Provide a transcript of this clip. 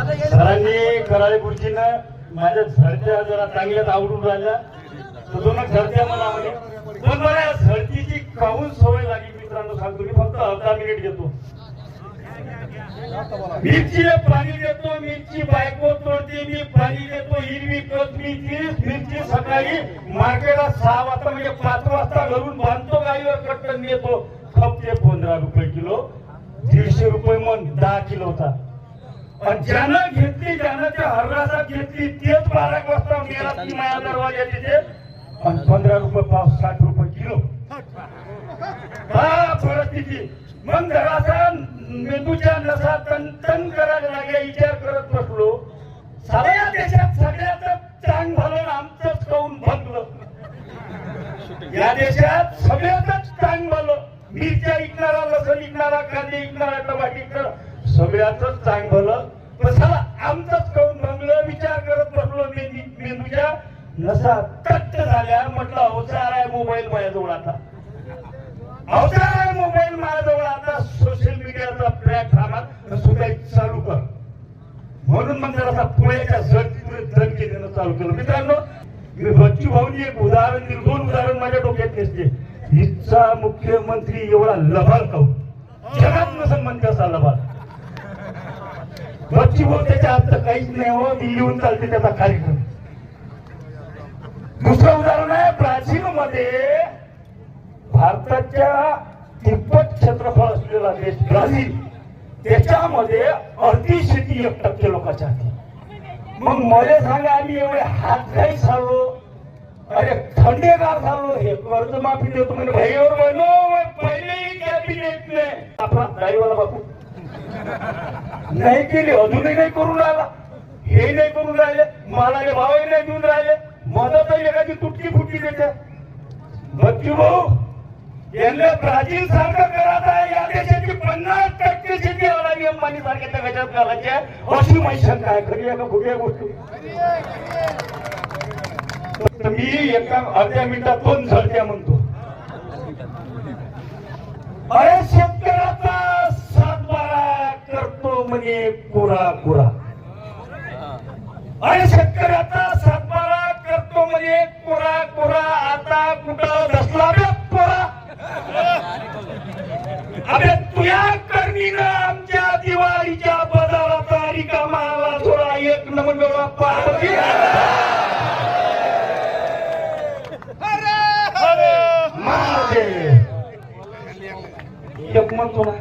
सरांनी कराळे गुरुजीनं माझ्या झडत्या जरा चांगल्याच आवडून राहिल्या तर दोन झडत्या मला म्हणे पण मला झडतीची काहून सवय लागली मित्रांनो सांगतो मी फक्त अर्धा मिनिट घेतो मिरचीला पाणी देतो मिरची बायको तोडते मी पाणी देतो हिरवी मिरची सकाळी मार्केटला 6 वाजता म्हणजे 5 वाजता घरून बांधतो गाडीवर कट्टन नेतो खपते 15 रुपये किलो 150 रुपये मन 10 किलो होता आणि ज्यानं घेतली ज्यानं त्या हर्रासात घेतली तेच 12 वाजता मेला ती माया दरवाजा तिथे आणि 15 रुपये पाव 60 रुपये किलो हा परिस्थिती मग जरासा मेंदूच्या नसा तन करायला लागल्या विचार करत बसलो सगळ्या देशात सगळ्याच चांग झालं आमचंच काऊन भगलं या देशात सगळ्याच चांग झालं मिरच्या विकणारा लसूण विकणारा कांदे विकणारा टमाटे विकणारा सगळ्याच चांग झालं पण चला आमचंच काऊन भगलं विचार करत बसलो मेंदूच्या नसा कट्ट झाल्या म्हटलं अवचार आहे मोबाईल माझ्याजवळ आता अवचार आहे मोबाईल माझ्याजवळ आता सोशल मीडियाचा प्लॅटफॉर्मात सुद्धा चालू कर म्हणून मग जरा पुण्याच्या धनके देणं चालू केलं मित्रांनो बच्चू भाऊनी एक उदाहरण दिलं 2 उदाहरण माझ्या डोक्यात नसते हिचा मुख्यमंत्री एवढा लबाड काऊ जगात नसेल म्हणते असा लबाड बच्चू भाऊ त्याच्या हात काहीच नाही हो मी लिहून चालते त्याचा कार्यक्रम दुसरं उदाहरण आहे ब्राझील मध्ये भारताच्या 33 क्षेत्रफळ असलेला देश ब्राझील त्याच्यामध्ये अर्धी शेती 1% लोकांच्या हाती मग मला सांगा आम्ही एवढे हातघाई झालो अरे थंडेगार झालो हे कर्जमाफी देतो म्हणजे भाईवर म्हणलो पहिलेही कॅबिनेट ने आपला गाडीवाला बापू नाही केली अजूनही नाही करून राहिला हे नाही करून राहिले मालाले भावही नाही देऊन राहिले मदत एखादी तुटकी फुटकी देते बच्चू भाऊ यांना ब्राझील सारखं करायचं आहे या देशाची 50% शेती आला अंबानी सारख्या गजात घालायची आहे अशी माझी शंका आहे खरी आहे का खोटी गोष्टी मी एका अर्ध्या मिनिटात 2 झडत्या म्हणतो अरे शेतकऱ्याचा 7-12 करतो म्हणे कोरा कोरा अरे शेतकऱ्याचा 7-12 करतो म्हणे कोरा कोरा आता कुठं दसला पोरा अबे तुया कर्मीनं आमच्या दिवाळीच्या बाजाराचा रिकामाला थोडा 1 नंबर पार्वती एक म्हणतो ना